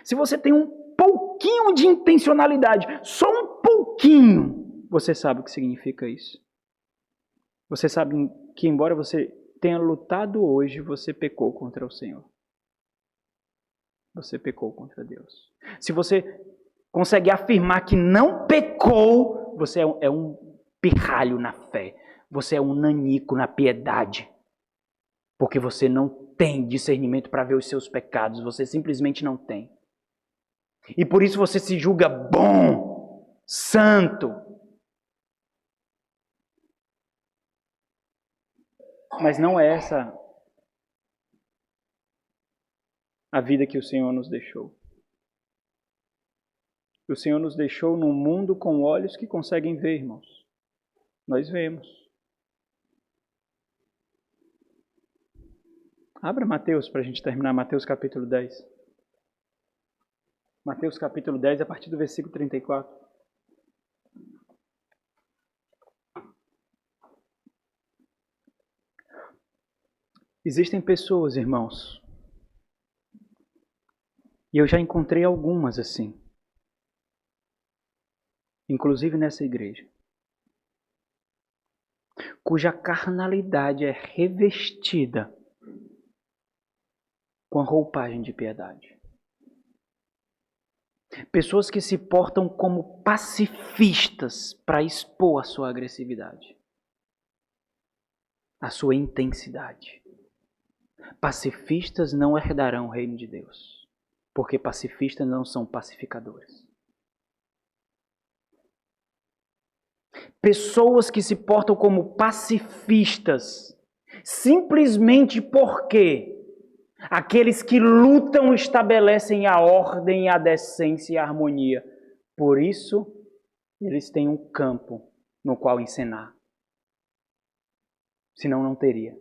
Se você tem um pouquinho de intencionalidade, só um pouquinho, você sabe o que significa isso. Você sabe que, embora você tenha lutado hoje, você pecou contra o Senhor. Você pecou contra Deus. Se você consegue afirmar que não pecou, você é um pirralho na fé. Você é um nanico na piedade. Porque você não tem discernimento para ver os seus pecados. Você simplesmente não tem. E por isso você se julga bom, santo. Mas não é essa a vida que o Senhor nos deixou. O Senhor nos deixou num mundo com olhos que conseguem ver, irmãos. Nós vemos. Abra Mateus para a gente terminar, Mateus capítulo 10. Mateus capítulo 10, a partir do versículo 34. Existem pessoas, irmãos, e eu já encontrei algumas assim, inclusive nessa igreja, cuja carnalidade é revestida com a roupagem de piedade. Pessoas que se portam como pacifistas para expor a sua agressividade, a sua intensidade. Pacifistas não herdarão o reino de Deus, porque pacifistas não são pacificadores. Pessoas que se portam como pacifistas, simplesmente porque aqueles que lutam estabelecem a ordem, a decência e a harmonia. Por isso, eles têm um campo no qual encenar. Senão não teria.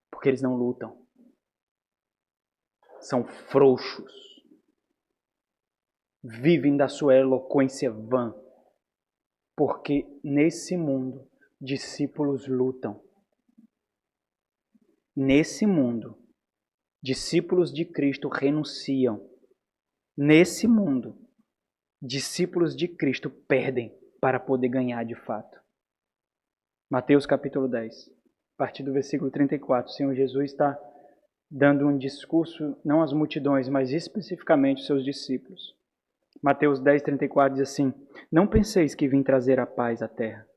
Porque eles não lutam. São frouxos. Vivem da sua eloquência vã. Porque nesse mundo, discípulos lutam. Nesse mundo, discípulos de Cristo renunciam. Nesse mundo, discípulos de Cristo perdem para poder ganhar de fato. Mateus capítulo 10. A partir do versículo 34, o Senhor Jesus está dando um discurso, não às multidões, mas especificamente aos seus discípulos. Mateus 10, 34 diz assim: Não penseis que vim trazer a paz à terra.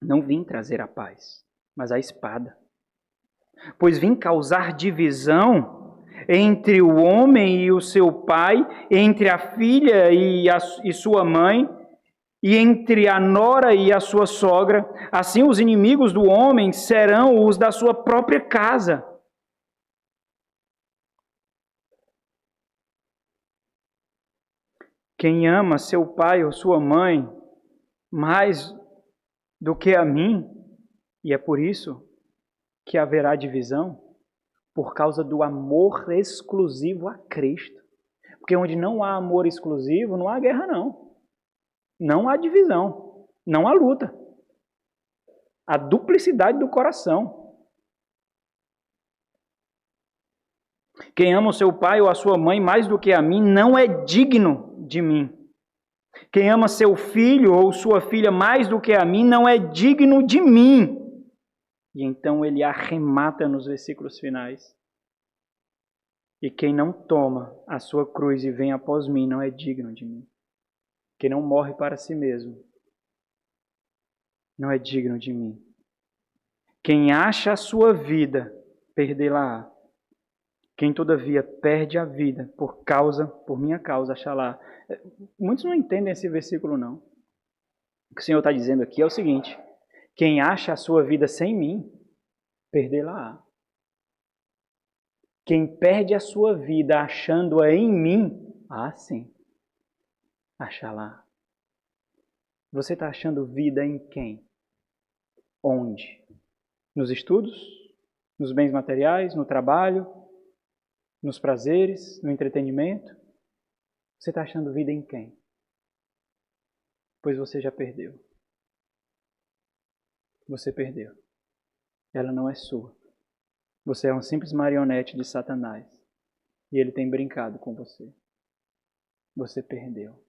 Não vim trazer a paz, mas a espada. Pois vim causar divisão entre o homem e o seu pai, entre a filha e sua mãe, e entre a nora e a sua sogra, assim os inimigos do homem serão os da sua própria casa. Quem ama seu pai ou sua mãe mais do que a mim, e é por isso que haverá divisão, por causa do amor exclusivo a Cristo. Porque onde não há amor exclusivo, não há guerra não. Não há divisão, não há luta. A duplicidade do coração. Quem ama o seu pai ou a sua mãe mais do que a mim, não é digno de mim. Quem ama seu filho ou sua filha mais do que a mim, não é digno de mim. E então ele arremata nos versículos finais. E quem não toma a sua cruz e vem após mim, não é digno de mim. Quem não morre para si mesmo, não é digno de mim. Quem acha a sua vida, perdê-la-á. Quem, todavia, perde a vida por minha causa, achará. Muitos não entendem esse versículo, não. O que o Senhor está dizendo aqui é o seguinte: quem acha a sua vida sem mim, perdê-la-á. Quem perde a sua vida achando-a em mim, sim, achará. Você está achando vida em quem? Onde? Nos estudos? Nos bens materiais? No trabalho? Nos prazeres? No entretenimento? Você está achando vida em quem? Pois você já perdeu. Você perdeu. Ela não é sua. Você é um simples marionete de Satanás. E ele tem brincado com você. Você perdeu.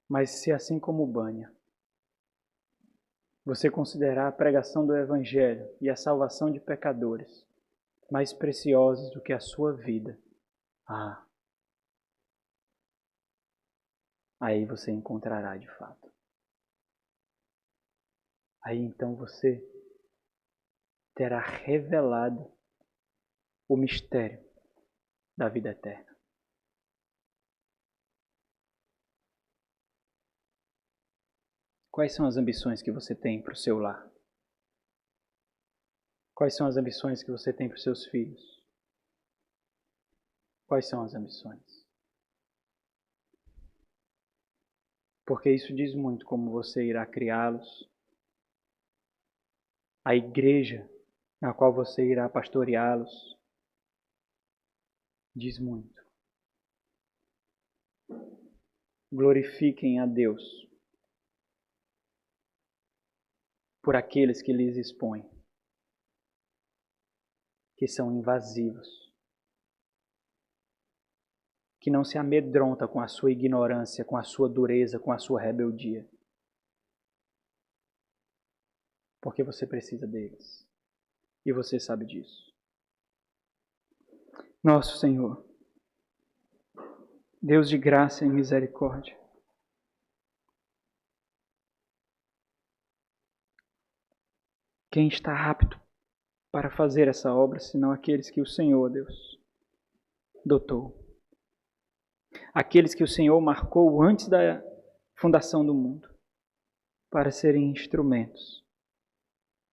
Mas se assim como Bânia, você considerar a pregação do Evangelho e a salvação de pecadores mais preciosos do que a sua vida, aí você encontrará de fato. Aí então você terá revelado o mistério da vida eterna. Quais são as ambições que você tem para o seu lar? Quais são as ambições que você tem para os seus filhos? Quais são as ambições? Porque isso diz muito como você irá criá-los. A igreja na qual você irá pastoreá-los diz muito. Glorifiquem a Deus por aqueles que lhes expõem, que são invasivos, que não se amedronta com a sua ignorância, com a sua dureza, com a sua rebeldia. Porque você precisa deles. E você sabe disso. Nosso Senhor, Deus de graça e misericórdia, quem está apto para fazer essa obra, senão aqueles que o Senhor, Deus, dotou? Aqueles que o Senhor marcou antes da fundação do mundo, para serem instrumentos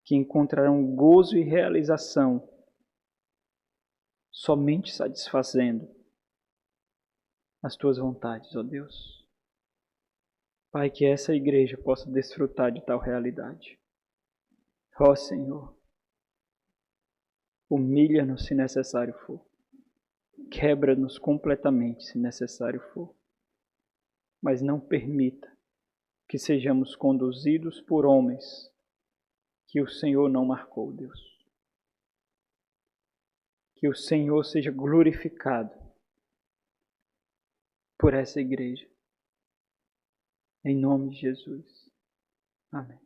que encontrarão gozo e realização somente satisfazendo as tuas vontades, ó Deus. Pai, que essa igreja possa desfrutar de tal realidade. Ó Senhor, humilha-nos se necessário for. Quebra-nos completamente se necessário for. Mas não permita que sejamos conduzidos por homens que o Senhor não marcou, Deus. Que o Senhor seja glorificado por essa igreja. Em nome de Jesus. Amém.